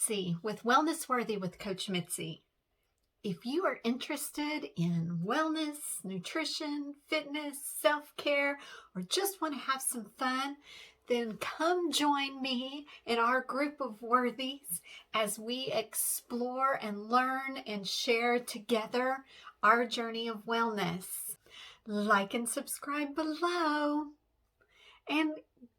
Mitzi with Wellness Worthy with Coach Mitzi. If you are interested in wellness, nutrition, fitness, self-care, or just want to have some fun, then come join me in our group of Worthies as we explore and learn and share together our journey of wellness. Like and subscribe below. And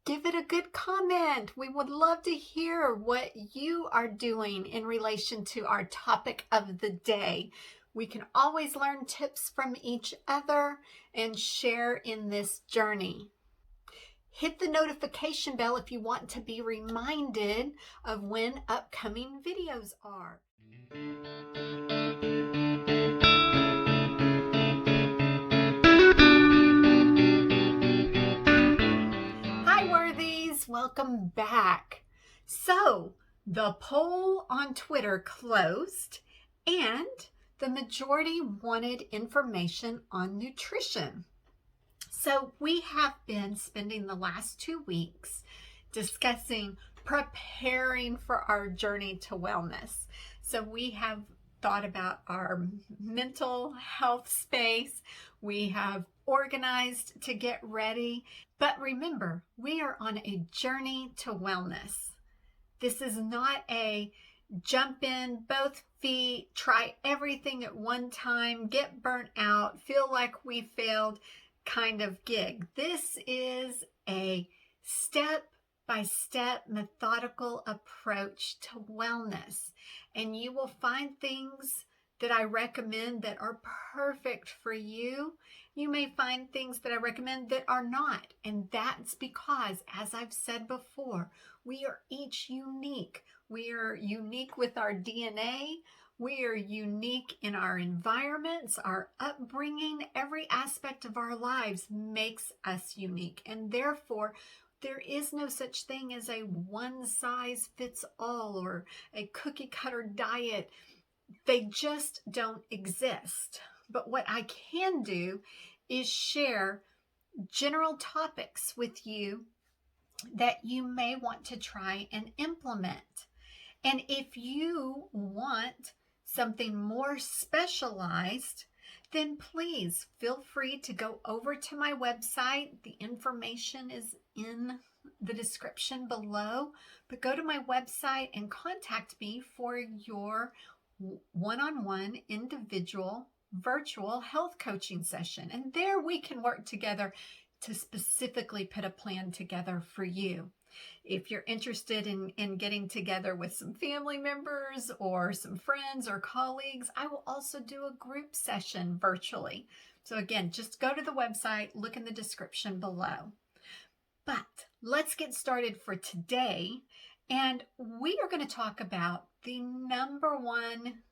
give it a good comment. We would love to hear what you are doing in relation to our topic of the day. We can always learn tips from each other and share in this journey. Hit the notification bell if you want to be reminded of when upcoming videos are. Welcome back. So the poll on Twitter closed and the majority wanted information on nutrition. So we have been spending the last 2 weeks discussing preparing for our journey to wellness. So we have thought about our mental health space. We have organized to get ready. But remember, we are on a journey to wellness. This is not a jump in, both feet, try everything at one time, get burnt out, feel like we failed kind of gig. This is a step-by-step methodical approach to wellness. And you will find things that I recommend that are perfect for you. You may find things that I recommend that are not. And that's because, as I've said before, we are each unique. We are unique with our DNA. We are unique in our environments, our upbringing. Every aspect of our lives makes us unique. And therefore, there is no such thing as a one-size-fits-all or a cookie-cutter diet. They just don't exist. But what I can do is share general topics with you that you may want to try and implement. And if you want something more specialized, then please feel free to go over to my website. The information is in the description below, but go to my website and contact me for your one-on-one individual virtual health coaching session. And there we can work together to specifically put a plan together for you. If you're interested in getting together with some family members or some friends or colleagues, I will also do a group session virtually. So again, just go to the website, look in the description below. But let's get started for today. And we are going to talk about the number one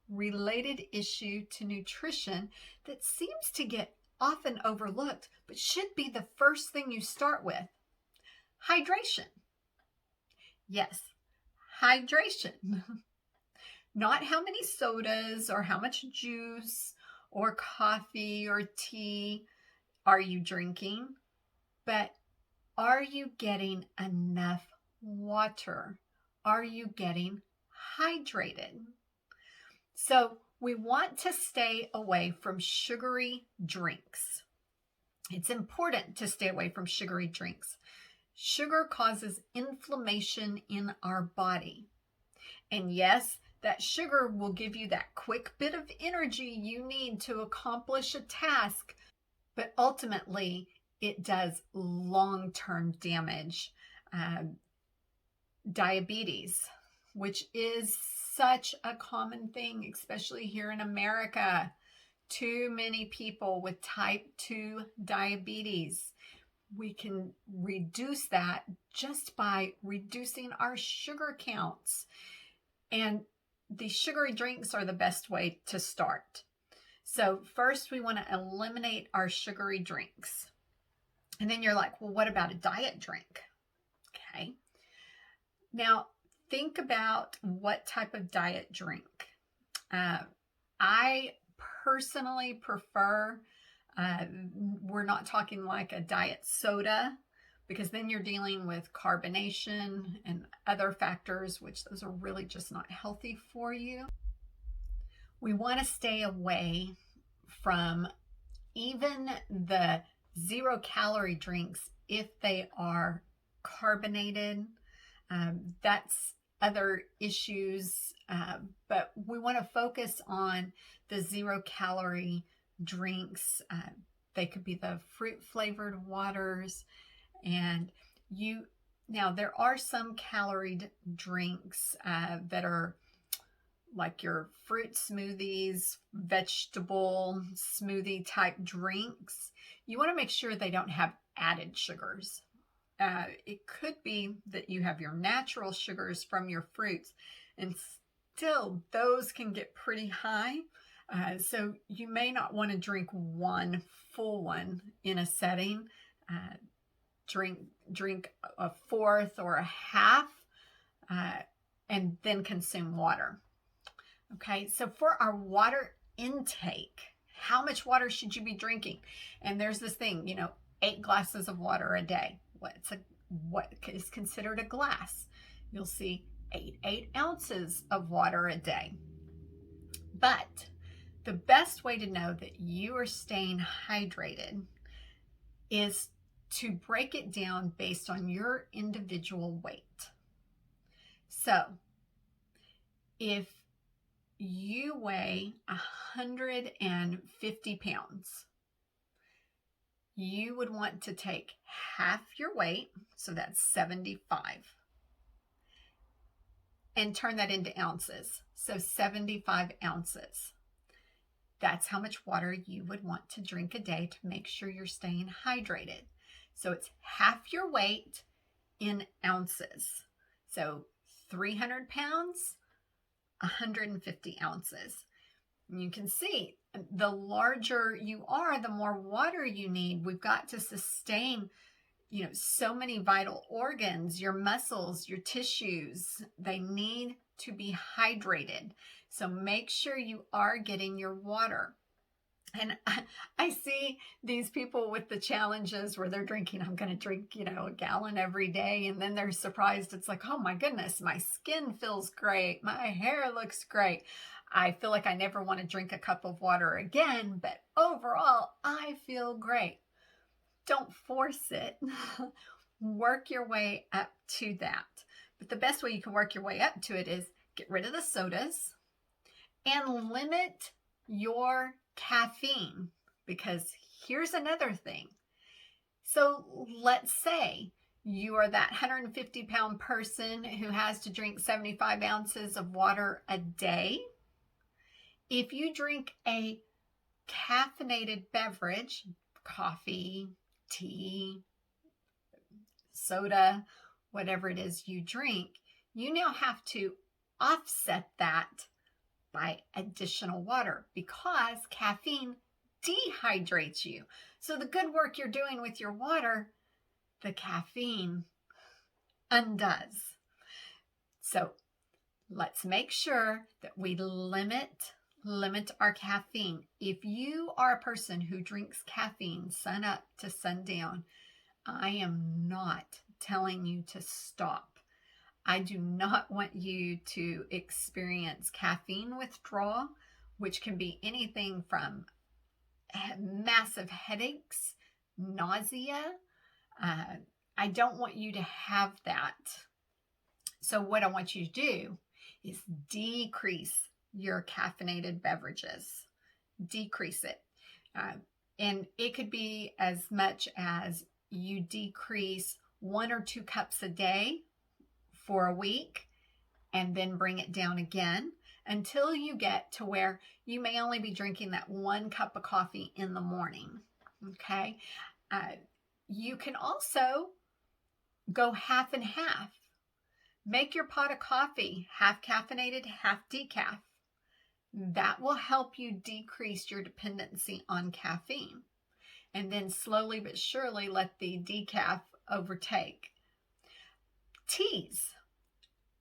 related issue to nutrition that seems to get often overlooked, but should be the first thing you start with. Hydration. Yes, hydration. Not how many sodas or how much juice or coffee or tea are you drinking, but are you getting enough water? Are you getting hydrated? So we want to stay away from sugary drinks. It's important to stay away from sugary drinks. Sugar causes inflammation in our body. And yes, that sugar will give you that quick bit of energy you need to accomplish a task, but ultimately it does long-term damage. Diabetes, which is such a common thing, especially here in America. Too many people with type 2 diabetes. We can reduce that just by reducing our sugar counts. And the sugary drinks are the best way to start. So first we want to eliminate our sugary drinks. And then you're like, well, what about a diet drink? Okay. Now, think about what type of diet drink. I personally prefer, we're not talking like a diet soda, because then you're dealing with carbonation and other factors, which those are really just not healthy for you. We want to stay away from even the 0-calorie drinks if they are carbonated. That's other issues, but we want to focus on the 0-calorie drinks. They could be the fruit flavored waters, and now there are some caloried drinks that are like your fruit smoothies, vegetable smoothie type drinks. You want to make sure they don't have added sugars. It could be that you have your natural sugars from your fruits, and still those can get pretty high. So you may not want to drink one full one in a setting. Drink a fourth or a half, and then consume water. Okay, so for our water intake, how much water should you be drinking? And there's this thing, 8 glasses of water a day. What is considered a glass? You'll see 8 ounces of water a day. But the best way to know that you are staying hydrated is to break it down based on your individual weight. So if you weigh 150 pounds, you would want to take half your weight, so that's 75, and turn that into ounces, so 75 ounces. That's how much water you would want to drink a day to make sure you're staying hydrated. So it's half your weight in ounces. So 300 pounds, 150 ounces. And you can see the larger you are, the more water you need. We've got to sustain, so many vital organs, your muscles, your tissues, they need to be hydrated. So make sure you are getting your water. And I see these people with the challenges where they're drinking, I'm going to drink, a gallon every day. And then they're surprised. It's like, oh my goodness, my skin feels great. My hair looks great. I feel like I never want to drink a cup of water again, but overall, I feel great. Don't force it. Work your way up to that. But the best way you can work your way up to it is get rid of the sodas and limit your caffeine, because here's another thing. So let's say you are that 150-pound person who has to drink 75 ounces of water a day. If you drink a caffeinated beverage, coffee, tea, soda, whatever it is you drink, you now have to offset that by additional water, because caffeine dehydrates you. So the good work you're doing with your water, the caffeine undoes. So let's make sure that we limit our caffeine. If you are a person who drinks caffeine sun up to sundown, I am not telling you to stop. I do not want you to experience caffeine withdrawal, which can be anything from massive headaches, nausea. I don't want you to have that. So what I want you to do is decrease your caffeinated beverages. Decrease it. And it could be as much as you decrease 1 or 2 cups a day for a week, and then bring it down again until you get to where you may only be drinking that 1 cup of coffee in the morning. Okay. You can also go half and half. Make your pot of coffee half caffeinated, half decaf. That will help you decrease your dependency on caffeine. And then slowly but surely let the decaf overtake. Teas.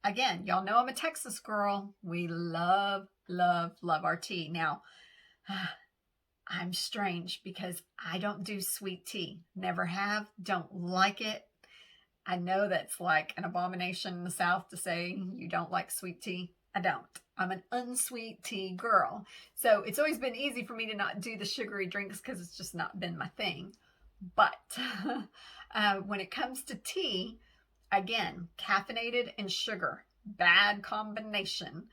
Again, y'all know I'm a Texas girl. We love, love, love our tea. Now, I'm strange because I don't do sweet tea. Never have. Don't like it. I know that's like an abomination in the South to say you don't like sweet tea. I don't. I'm an unsweet tea girl. So it's always been easy for me to not do the sugary drinks because it's just not been my thing. But when it comes to tea, again, caffeinated and sugar, bad combination.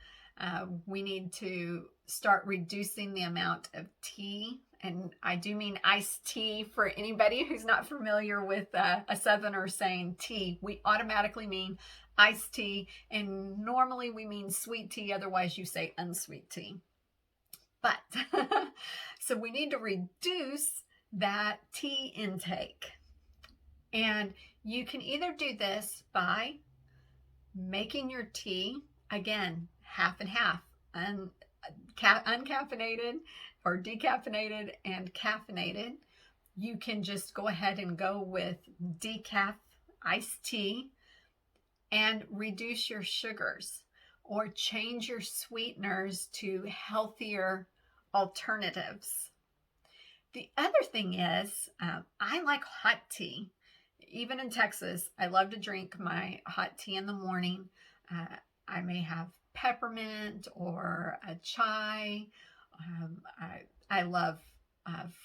We need to start reducing the amount of tea. And I do mean iced tea. For anybody who's not familiar with a Southerner saying tea, we automatically mean iced tea. And normally we mean sweet tea. Otherwise you say unsweet tea. But so we need to reduce that tea intake. And you can either do this by making your tea, again, half and half, uncaffeinated or decaffeinated and caffeinated. You can just go ahead and go with decaf iced tea and reduce your sugars or change your sweeteners to healthier alternatives. The other thing is, I like hot tea. Even in Texas, I love to drink my hot tea in the morning. I may have peppermint or a chai. I love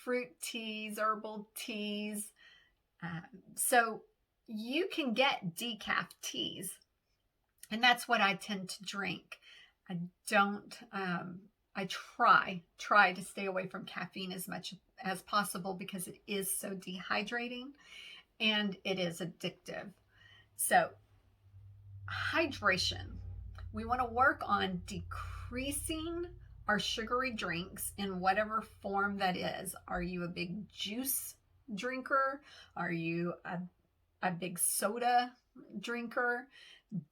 fruit teas, herbal teas. So you can get decaf teas, and that's what I tend to drink. I don't, I try to stay away from caffeine as much as possible because it is so dehydrating and it is addictive. So hydration, we want to work on decreasing our sugary drinks in whatever form that is. Are you a big juice drinker? Are you a big soda drinker?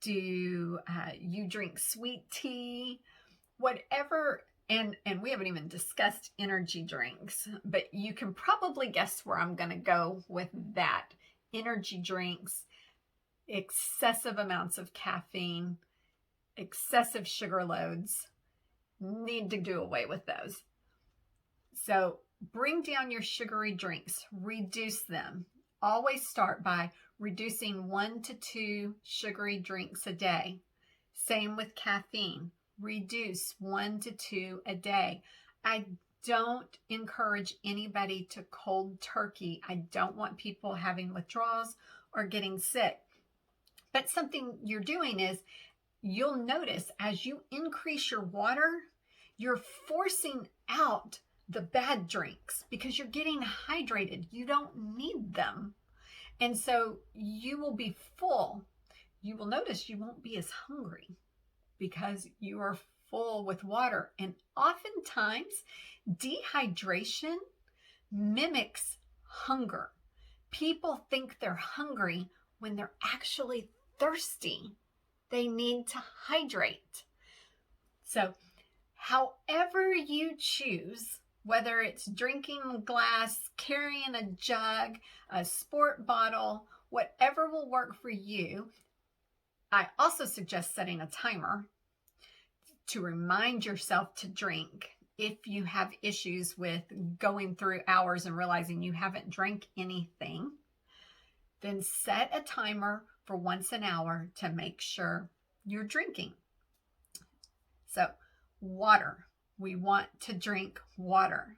Do you drink sweet tea? Whatever. And we haven't even discussed energy drinks, but you can probably guess where I'm going to go with that. Energy drinks, excessive amounts of caffeine, excessive sugar loads, need to do away with those. So bring down your sugary drinks, reduce them. Always start by reducing 1 to 2 sugary drinks a day. Same with caffeine. Reduce 1 to 2 a day. I don't encourage anybody to cold turkey. I don't want people having withdrawals or getting sick. But something you're doing is you'll notice as you increase your water, you're forcing out the bad drinks because you're getting hydrated. You don't need them. And so you will be full. You will notice you won't be as hungry because you are full with water. And oftentimes, dehydration mimics hunger. People think they're hungry when they're actually thirsty. They need to hydrate. So, however you choose, whether it's drinking a glass, carrying a jug, a sport bottle, whatever will work for you. I also suggest setting a timer to remind yourself to drink if you have issues with going through hours and realizing you haven't drank anything. Then set a timer for once an hour to make sure you're drinking. So, water. We want to drink water.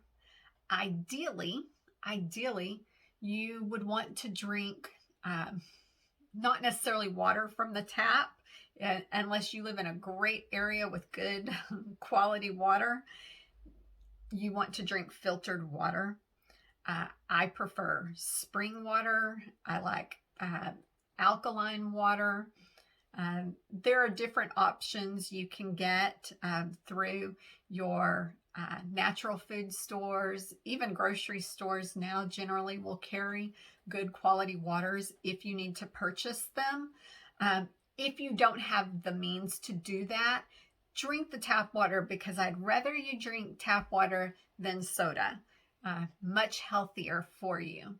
Ideally, you would want to drink not necessarily water from the tap, unless you live in a great area with good quality water. You want to drink filtered water. I prefer spring water. I like alkaline water. There are different options you can get through your natural food stores. Even grocery stores now generally will carry good quality waters if you need to purchase them. If you don't have the means to do that, drink the tap water, because I'd rather you drink tap water than soda. Much healthier for you.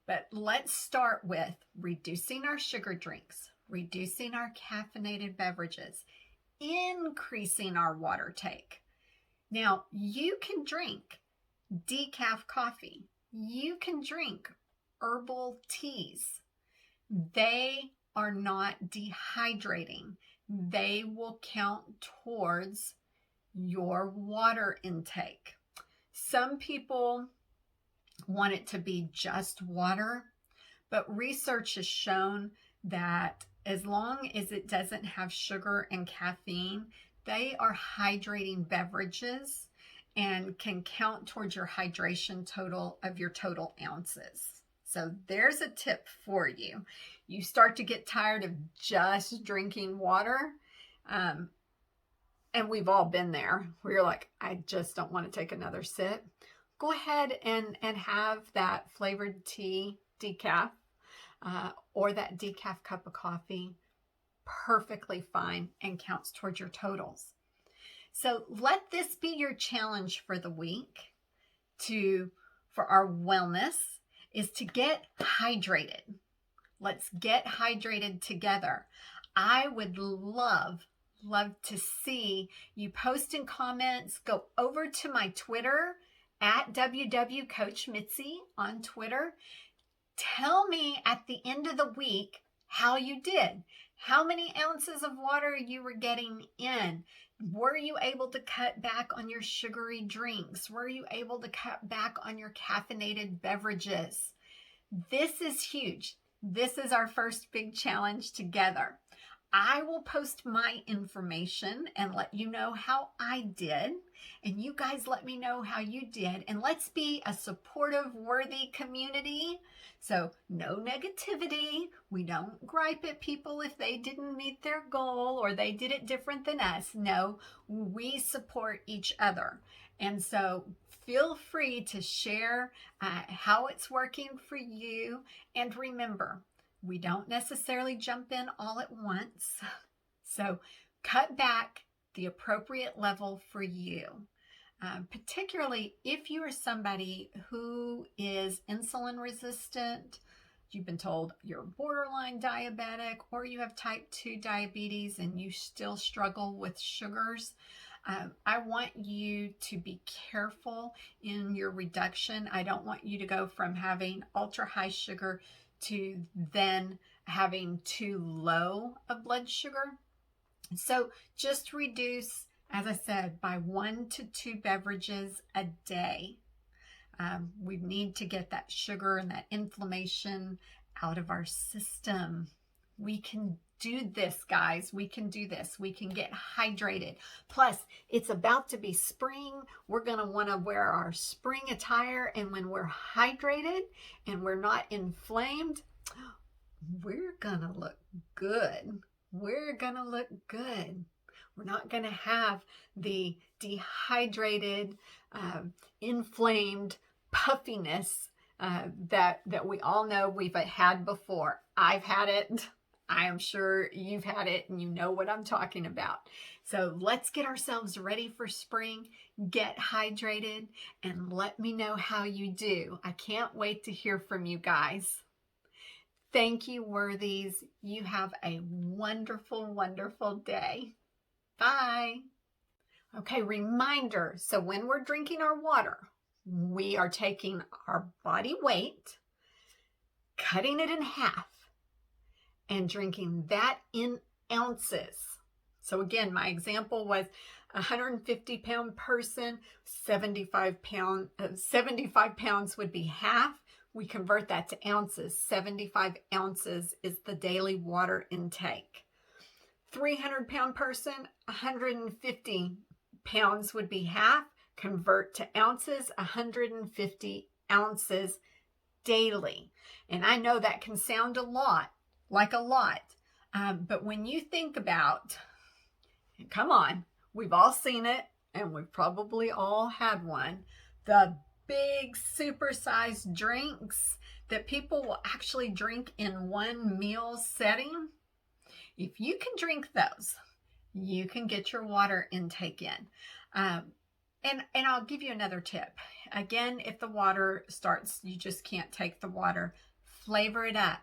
But let's start with reducing our sugar drinks, reducing our caffeinated beverages, increasing our water take. Now, you can drink decaf coffee. You can drink herbal teas. they are not dehydrating. They will count towards your water intake. Some people want it to be just water, but research has shown that as long as it doesn't have sugar and caffeine, they are hydrating beverages and can count towards your hydration total of your total ounces. So there's a tip for you. You start to get tired of just drinking water. And we've all been there where you're like, I just don't want to take another sip. Go ahead and have that flavored tea decaf or that decaf cup of coffee. Perfectly fine and counts towards your totals. So let this be your challenge for the week for our wellness is to get hydrated. Let's get hydrated together. I would love to see you post in comments. Go over to my Twitter at WWCoachMitzi on Twitter. Tell me at the end of the week how you did. How many ounces of water you were getting in. Were you able to cut back on your sugary drinks? Were you able to cut back on your caffeinated beverages? This is huge. This is our first big challenge together. I will post my information and let you know how I did. And you guys let me know how you did. And let's be a supportive, worthy community. So no negativity. We don't gripe at people if they didn't meet their goal or they did it different than us. No, we support each other. And so feel free to share how it's working for you. And remember, we don't necessarily jump in all at once. So cut back the appropriate level for you, particularly if you are somebody who is insulin resistant, you've been told you're borderline diabetic, or you have type 2 diabetes and you still struggle with sugars. I want you to be careful in your reduction. I don't want you to go from having ultra high sugar to then having too low of blood sugar. So just reduce, as I said, by 1 to 2 beverages a day. We need to get that sugar and that inflammation out of our system. We can do this, guys. We can do this. We can get hydrated. Plus, it's about to be spring. We're going to want to wear our spring attire. And when we're hydrated and we're not inflamed, we're going to look good. We're going to look good. We're not going to have the dehydrated, inflamed puffiness that we all know we've had before. I've had it. I am sure you've had it and you know what I'm talking about. So let's get ourselves ready for spring, get hydrated, and let me know how you do. I can't wait to hear from you guys. Thank you, Worthies. You have a wonderful, wonderful day. Bye. Okay, reminder. So when we're drinking our water, we are taking our body weight, cutting it in half, and drinking that in ounces. So again, my example was a 150-pound person, 75 pounds would be half. We convert that to ounces. 75 ounces is the daily water intake. 300-pound person, 150 pounds would be half. Convert to ounces, 150 ounces daily. And I know that can sound a lot, like a lot. But when you think about, come on, we've all seen it and we've probably all had one, the big supersized drinks that people will actually drink in one meal setting. If you can drink those, you can get your water intake in. And I'll give you another tip. Again, if the water starts, you just can't take the water, flavor it up.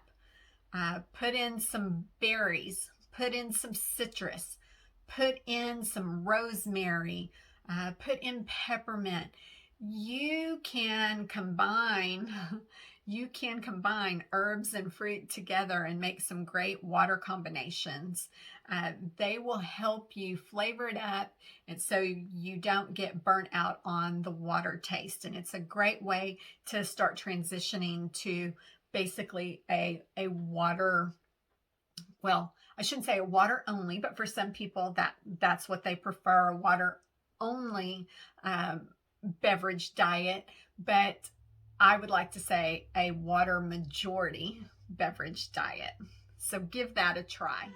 Put in some berries, put in some citrus, put in some rosemary, put in peppermint. You can combine you can combine herbs and fruit together and make some great water combinations. They will help you flavor it up, and so you don't get burnt out on the water taste. And it's a great way to start transitioning to basically a water, well, I shouldn't say a water only, but for some people that's what they prefer, a water only beverage diet. But I would like to say a water majority beverage diet. So give that a try.